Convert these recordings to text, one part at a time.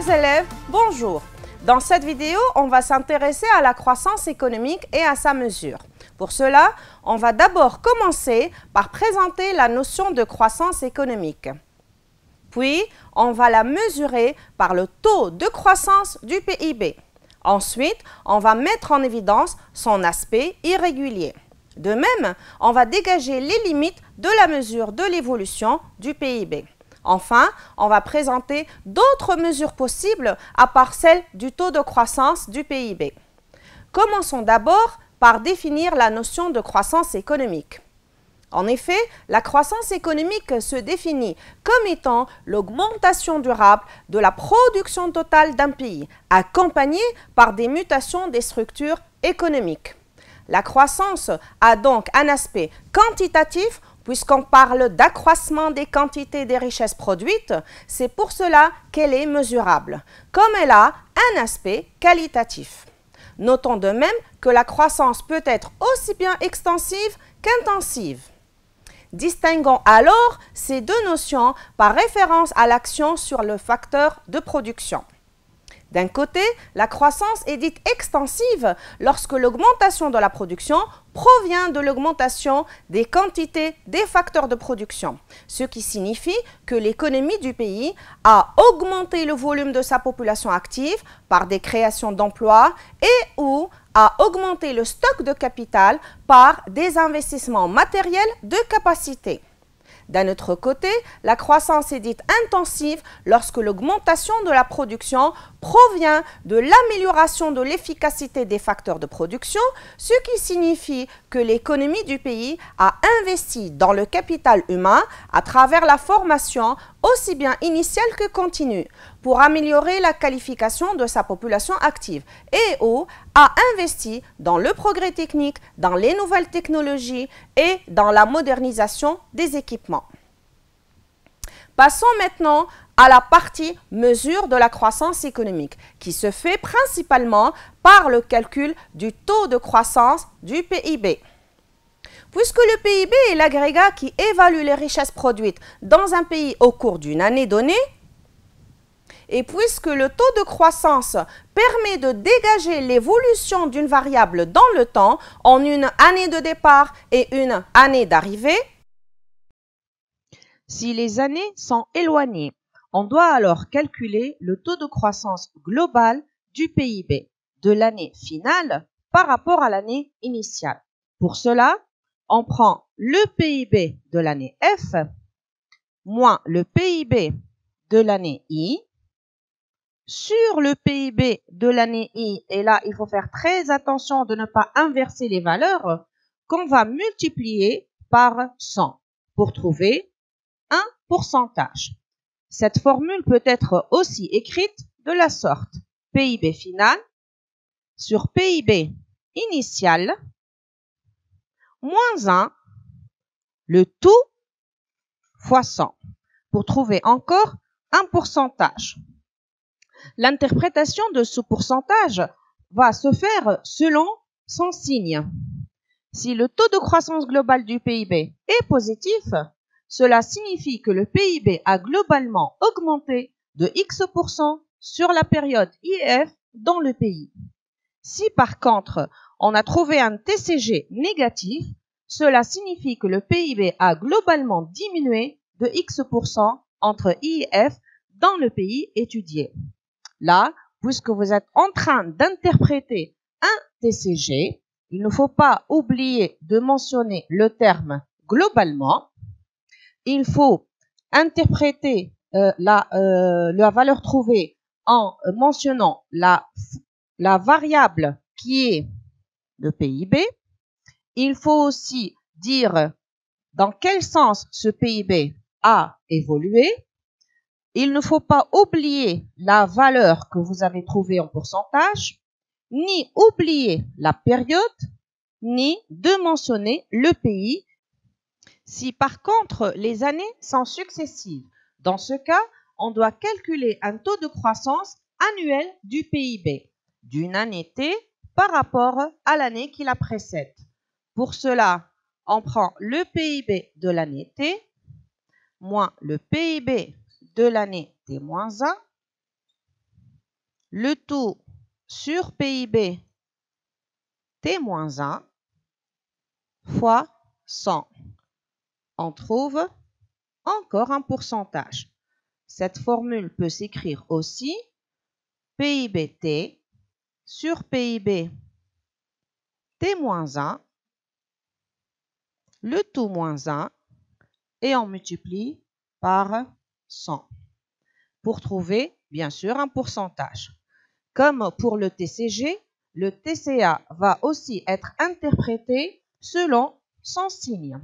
Chers élèves, bonjour. Dans cette vidéo, on va s'intéresser à la croissance économique et à sa mesure. Pour cela, on va d'abord commencer par présenter la notion de croissance économique. Puis, on va la mesurer par le taux de croissance du PIB. Ensuite, on va mettre en évidence son aspect irrégulier. De même, on va dégager les limites de la mesure de l'évolution du PIB. Enfin, on va présenter d'autres mesures possibles à part celle du taux de croissance du PIB. Commençons d'abord par définir la notion de croissance économique. En effet, la croissance économique se définit comme étant l'augmentation durable de la production totale d'un pays, accompagnée par des mutations des structures économiques. La croissance a donc un aspect quantitatif, puisqu'on parle d'accroissement des quantités des richesses produites, c'est pour cela qu'elle est mesurable, comme elle a un aspect qualitatif. Notons de même que la croissance peut être aussi bien extensive qu'intensive. Distinguons alors ces deux notions par référence à l'action sur le facteur de production. D'un côté, la croissance est dite extensive lorsque l'augmentation de la production provient de l'augmentation des quantités des facteurs de production, ce qui signifie que l'économie du pays a augmenté le volume de sa population active par des créations d'emplois et ou a augmenté le stock de capital par des investissements matériels de capacité. D'un autre côté, la croissance est dite intensive lorsque l'augmentation de la production provient de l'amélioration de l'efficacité des facteurs de production, ce qui signifie que l'économie du pays a investi dans le capital humain à travers la formation aussi bien initiale que continue pour améliorer la qualification de sa population active et ou a investi dans le progrès technique, dans les nouvelles technologies et dans la modernisation des équipements. Passons maintenant à la partie mesure de la croissance économique, qui se fait principalement par le calcul du taux de croissance du PIB. Puisque le PIB est l'agrégat qui évalue les richesses produites dans un pays au cours d'une année donnée, et puisque le taux de croissance permet de dégager l'évolution d'une variable dans le temps en une année de départ et une année d'arrivée, si les années sont éloignées, on doit alors calculer le taux de croissance global du PIB de l'année finale par rapport à l'année initiale. Pour cela, on prend le PIB de l'année F moins le PIB de l'année I sur le PIB de l'année I, et là, il faut faire très attention de ne pas inverser les valeurs, qu'on va multiplier par 100 pour trouver un pourcentage. Cette formule peut être aussi écrite de la sorte PIB final sur PIB initial moins 1, le tout fois 100, pour trouver encore un pourcentage. L'interprétation de ce pourcentage va se faire selon son signe. Si le taux de croissance globale du PIB est positif, cela signifie que le PIB a globalement augmenté de X% sur la période IF dans le pays. Si par contre, on a trouvé un TCG négatif, cela signifie que le PIB a globalement diminué de X% entre IF dans le pays étudié. Là, puisque vous êtes en train d'interpréter un TCG, il ne faut pas oublier de mentionner le terme globalement. Il faut interpréter la valeur trouvée en mentionnant la variable qui est le PIB. Il faut aussi dire dans quel sens ce PIB a évolué. Il ne faut pas oublier la valeur que vous avez trouvée en pourcentage, ni oublier la période, ni de mentionner le pays. Si par contre les années sont successives, dans ce cas, on doit calculer un taux de croissance annuel du PIB d'une année T par rapport à l'année qui la précède. Pour cela, on prend le PIB de l'année T moins le PIB de l'année T-1 le taux sur PIB T-1 fois 100. On trouve encore un pourcentage. Cette formule peut s'écrire aussi PIB-T sur PIB T-1, le tout moins 1, et on multiplie par 100 pour trouver, bien sûr, un pourcentage. Comme pour le TCG, le TCA va aussi être interprété selon son signe.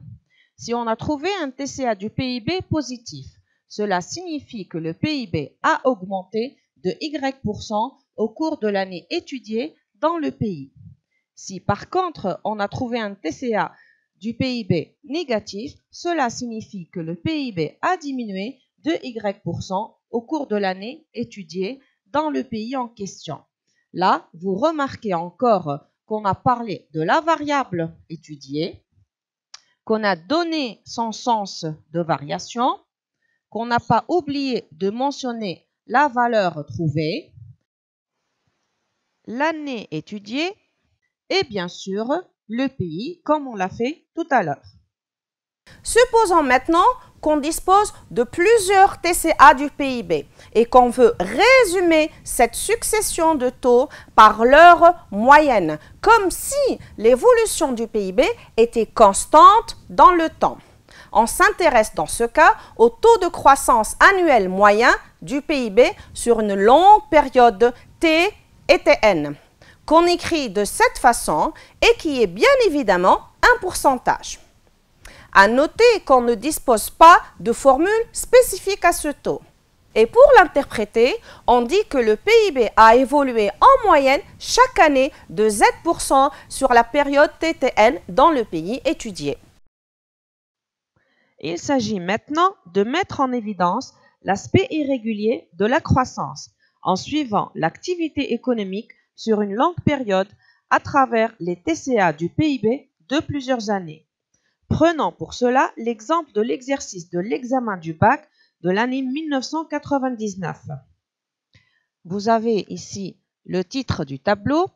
Si on a trouvé un TCA du PIB positif, cela signifie que le PIB a augmenté de Y% au cours de l'année étudiée dans le pays. Si par contre on a trouvé un TCA du PIB négatif, cela signifie que le PIB a diminué de Y% au cours de l'année étudiée dans le pays en question. Là, vous remarquez encore qu'on a parlé de la variable étudiée, qu'on a donné son sens de variation, qu'on n'a pas oublié de mentionner la valeur trouvée, l'année étudiée et bien sûr le pays comme on l'a fait tout à l'heure. Supposons maintenant qu'on dispose de plusieurs TCA du PIB et qu'on veut résumer cette succession de taux par leur moyenne, comme si l'évolution du PIB était constante dans le temps. On s'intéresse dans ce cas au taux de croissance annuel moyen du PIB sur une longue période T et Tn, qu'on écrit de cette façon et qui est bien évidemment un pourcentage. À noter qu'on ne dispose pas de formule spécifique à ce taux. Et pour l'interpréter, on dit que le PIB a évolué en moyenne chaque année de Z% sur la période TTN dans le pays étudié. Il s'agit maintenant de mettre en évidence l'aspect irrégulier de la croissance en suivant l'activité économique sur une longue période à travers les TCA du PIB de plusieurs années. Prenons pour cela l'exemple de l'exercice de l'examen du bac de l'année 1999. Vous avez ici le titre du tableau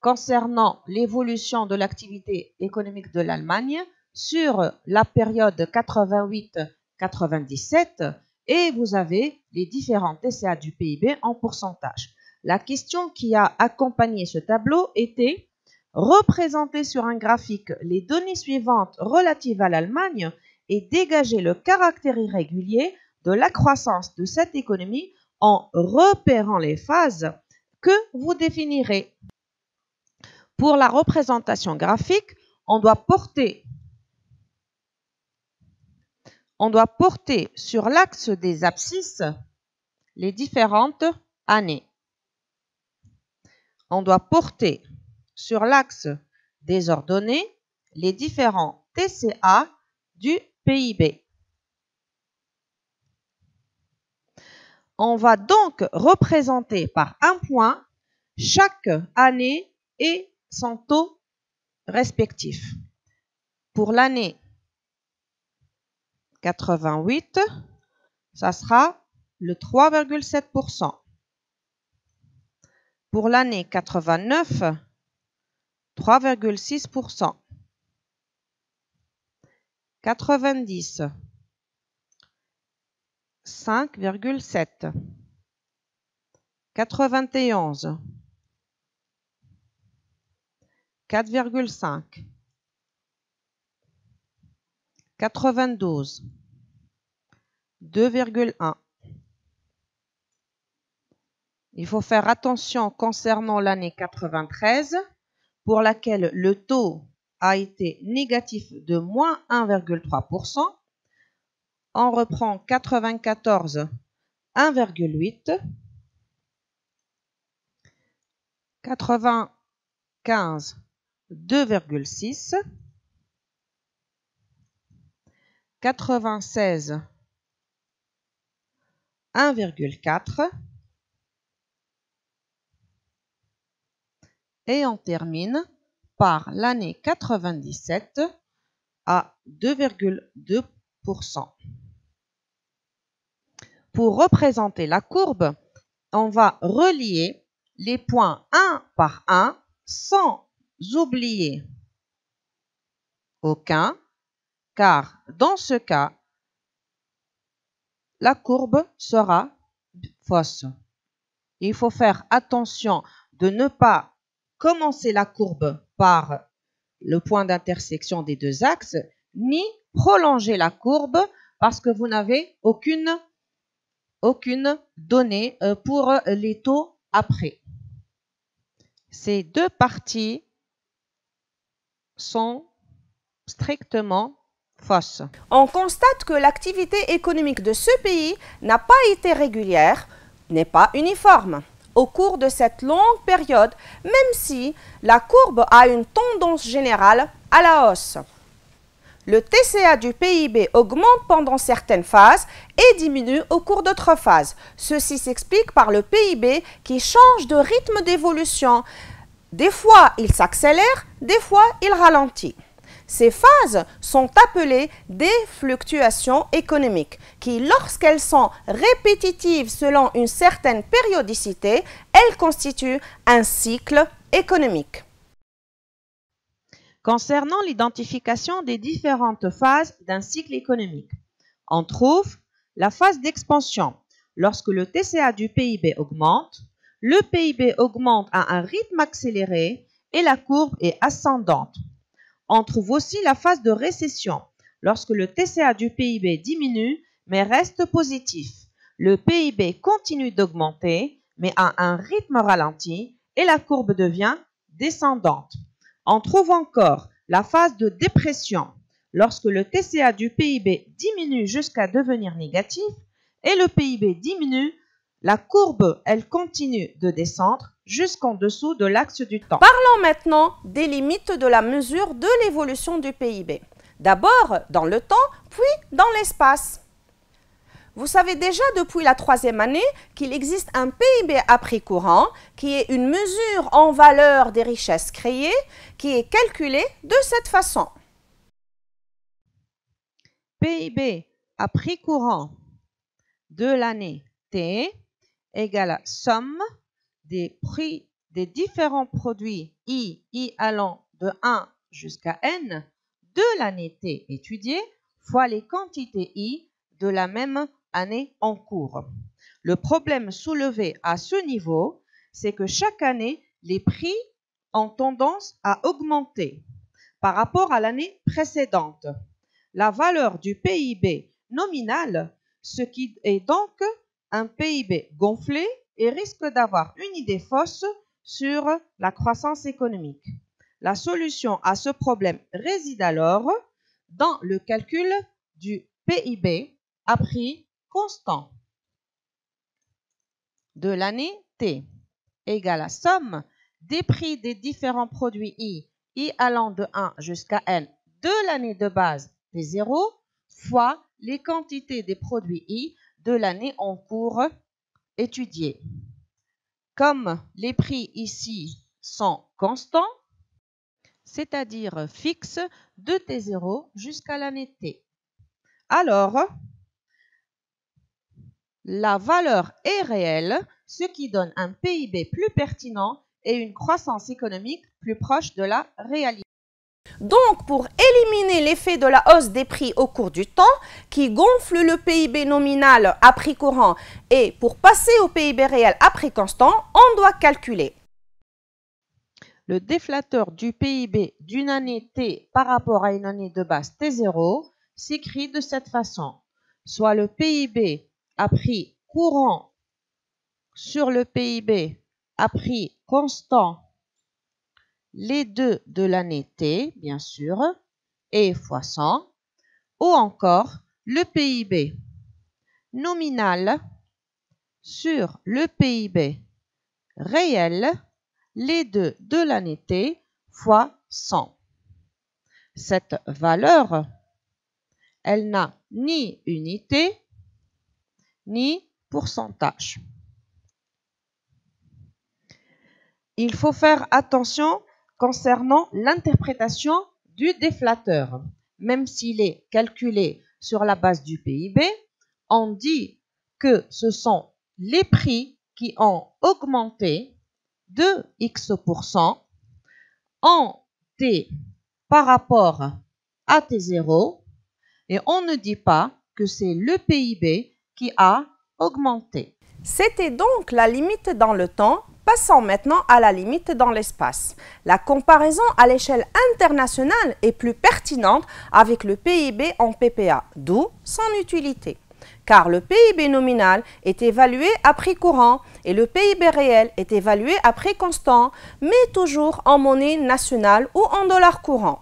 concernant l'évolution de l'activité économique de l'Allemagne sur la période 88-97 et vous avez les différents TCA du PIB en pourcentage. La question qui a accompagné ce tableau était: représenter sur un graphique les données suivantes relatives à l'Allemagne et dégager le caractère irrégulier de la croissance de cette économie en repérant les phases que vous définirez. Pour la représentation graphique, on doit porter sur l'axe des abscisses les différentes années. On doit porter sur l'axe des ordonnées les différents TCA du PIB. On va donc représenter par un point chaque année et son taux respectif. Pour l'année 88, ça sera le 3,7%. Pour l'année 89, 3,6%. 90, 5,7. 91, 4,5. 92, 2,1. Il faut faire attention concernant l'année 93, pour laquelle le taux a été négatif de moins 1,3%. On reprend 94, 1,8. 95, 2,6. 96, 1,4. Et on termine par l'année 97 à 2,2%. Pour représenter la courbe, on va relier les points un par un sans oublier aucun, car dans ce cas, la courbe sera fausse. Il faut faire attention de ne pas commencer la courbe par le point d'intersection des deux axes, ni prolonger la courbe parce que vous n'avez aucune donnée pour les taux après. Ces deux parties sont strictement fausses. On constate que l'activité économique de ce pays n'a pas été régulière, n'est pas uniforme au cours de cette longue période, même si la courbe a une tendance générale à la hausse. Le TCA du PIB augmente pendant certaines phases et diminue au cours d'autres phases. Ceci s'explique par le PIB qui change de rythme d'évolution. Des fois, il s'accélère, des fois, il ralentit. Ces phases sont appelées des fluctuations économiques qui, lorsqu'elles sont répétitives selon une certaine périodicité, elles constituent un cycle économique. Concernant l'identification des différentes phases d'un cycle économique, on trouve la phase d'expansion. Lorsque le TCA du PIB augmente, le PIB augmente à un rythme accéléré et la courbe est ascendante. On trouve aussi la phase de récession. Lorsque le TCA du PIB diminue mais reste positif, le PIB continue d'augmenter mais à un rythme ralenti et la courbe devient descendante. On trouve encore la phase de dépression. Lorsque le TCA du PIB diminue jusqu'à devenir négatif et le PIB diminue, la courbe, elle continue de descendre jusqu'en dessous de l'axe du temps. Parlons maintenant des limites de la mesure de l'évolution du PIB. D'abord dans le temps, puis dans l'espace. Vous savez déjà depuis la 3e année qu'il existe un PIB à prix courant qui est une mesure en valeur des richesses créées qui est calculée de cette façon. PIB à prix courant de l'année T égale à somme des prix des différents produits I allant de 1 jusqu'à N de l'année T étudiée fois les quantités I de la même année en cours. Le problème soulevé à ce niveau, c'est que chaque année, les prix ont tendance à augmenter par rapport à l'année précédente. La valeur du PIB nominal, ce qui est donc un PIB gonflé et risque d'avoir une idée fausse sur la croissance économique. La solution à ce problème réside alors dans le calcul du PIB à prix constant de l'année T égale à somme des prix des différents produits I allant de 1 jusqu'à N de l'année de base T0 fois les quantités des produits I de l'année en cours étudiée. Comme les prix ici sont constants, c'est-à-dire fixes de T0 jusqu'à l'année T, alors la valeur est réelle, ce qui donne un PIB plus pertinent et une croissance économique plus proche de la réalité. Donc, pour éliminer l'effet de la hausse des prix au cours du temps, qui gonfle le PIB nominal à prix courant, et pour passer au PIB réel à prix constant, on doit calculer le déflateur du PIB d'une année T par rapport à une année de base T0 s'écrit de cette façon, soit le PIB à prix courant sur le PIB à prix constant, les deux de l'année T, bien sûr, et fois 100, ou encore le PIB nominal sur le PIB réel, les deux de l'année T, fois 100. Cette valeur, elle n'a ni unité, ni pourcentage. Il faut faire attention concernant l'interprétation du déflateur. Même s'il est calculé sur la base du PIB, on dit que ce sont les prix qui ont augmenté de X% en T par rapport à T0 et on ne dit pas que c'est le PIB qui a augmenté. C'était donc la limite dans le temps. Passons maintenant à la limite dans l'espace. La comparaison à l'échelle internationale est plus pertinente avec le PIB en PPA, d'où son utilité. Car le PIB nominal est évalué à prix courant et le PIB réel est évalué à prix constant, mais toujours en monnaie nationale ou en dollars courants.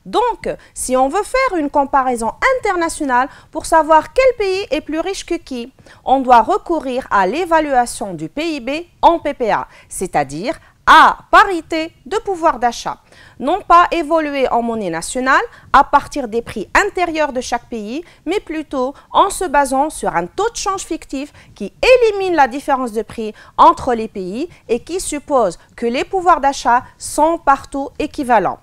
Donc, si on veut faire une comparaison internationale pour savoir quel pays est plus riche que qui, on doit recourir à l'évaluation du PIB en PPA, c'est-à-dire à parité de pouvoir d'achat. Non pas évoluer en monnaie nationale à partir des prix intérieurs de chaque pays, mais plutôt en se basant sur un taux de change fictif qui élimine la différence de prix entre les pays et qui suppose que les pouvoirs d'achat sont partout équivalents.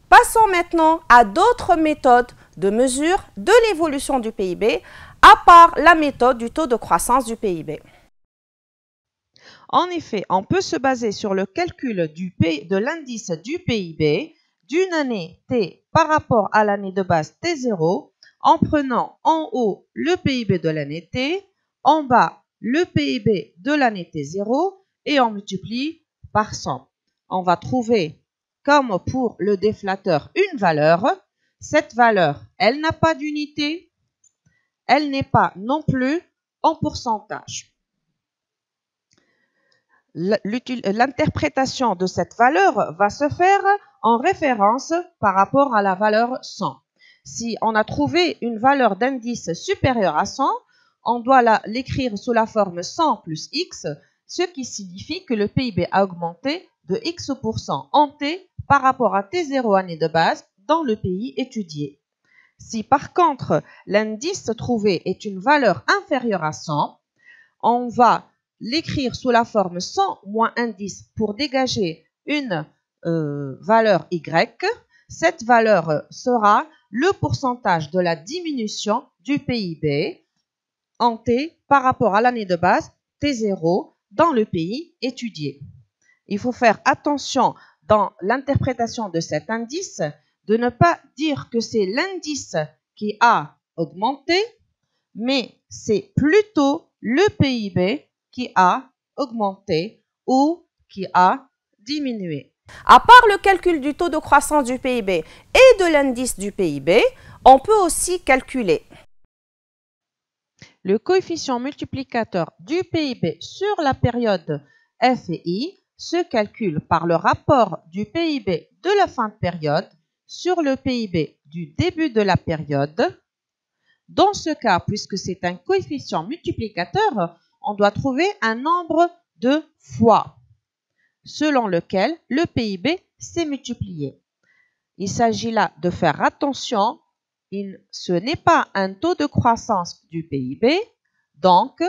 Passons maintenant à d'autres méthodes de mesure de l'évolution du PIB, à part la méthode du taux de croissance du PIB. En effet, on peut se baser sur le calcul de l'indice du PIB d'une année T par rapport à l'année de base T0 en prenant en haut le PIB de l'année T, en bas le PIB de l'année T0 et on multiplie par 100. On va trouver, comme pour le déflateur, une valeur. Cette valeur, elle n'a pas d'unité, elle n'est pas non plus en pourcentage. L'interprétation de cette valeur va se faire en référence par rapport à la valeur 100. Si on a trouvé une valeur d'indice supérieure à 100, on doit l'écrire sous la forme 100 plus X, ce qui signifie que le PIB a augmenté de X% en T par rapport à T0 année de base dans le pays étudié. Si par contre l'indice trouvé est une valeur inférieure à 100, on va l'écrire sous la forme 100 moins indice pour dégager une valeur Y. Cette valeur sera le pourcentage de la diminution du PIB en T par rapport à l'année de base T0 dans le pays étudié. Il faut faire attention dans l'interprétation de cet indice de ne pas dire que c'est l'indice qui a augmenté, mais c'est plutôt le PIB qui a augmenté ou qui a diminué. À part le calcul du taux de croissance du PIB et de l'indice du PIB, on peut aussi calculer le coefficient multiplicateur du PIB sur la période F et I se calcule par le rapport du PIB de la fin de période sur le PIB du début de la période. Dans ce cas, puisque c'est un coefficient multiplicateur, on doit trouver un nombre de fois selon lequel le PIB s'est multiplié. Il s'agit là de faire attention, ce n'est pas un taux de croissance du PIB, donc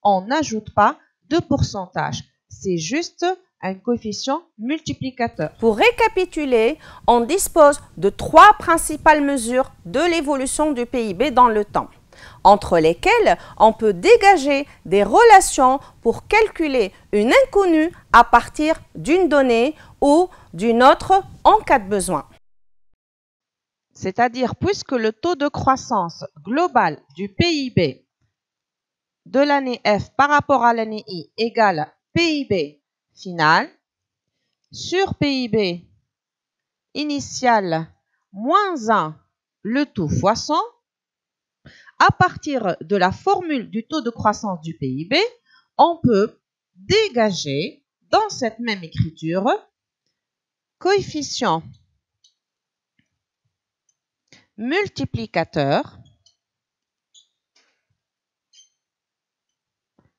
on n'ajoute pas de pourcentage. C'est juste un coefficient multiplicateur. Pour récapituler, on dispose de 3 principales mesures de l'évolution du PIB dans le temps, entre lesquelles on peut dégager des relations pour calculer une inconnue à partir d'une donnée ou d'une autre en cas de besoin. C'est-à-dire, puisque le taux de croissance global du PIB de l'année F par rapport à l'année I égale PIB final sur PIB initial moins 1 le tout fois 100, à partir de la formule du taux de croissance du PIB, on peut dégager dans cette même écriture coefficient multiplicateur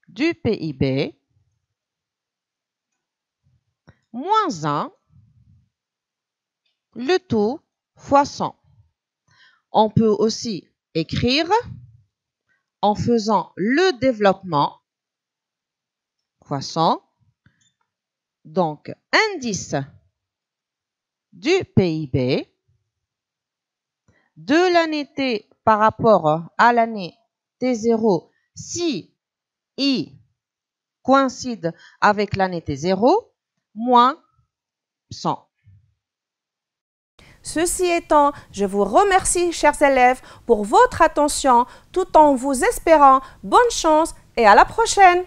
du PIB moins 1 le tout fois 100. On peut aussi écrire en faisant le développement fois 100. Donc, indice du PIB de l'année T par rapport à l'année T0 si I coïncide avec l'année T0, moins 100. Ceci étant, je vous remercie, chers élèves, pour votre attention, tout en vous espérant bonne chance et à la prochaine.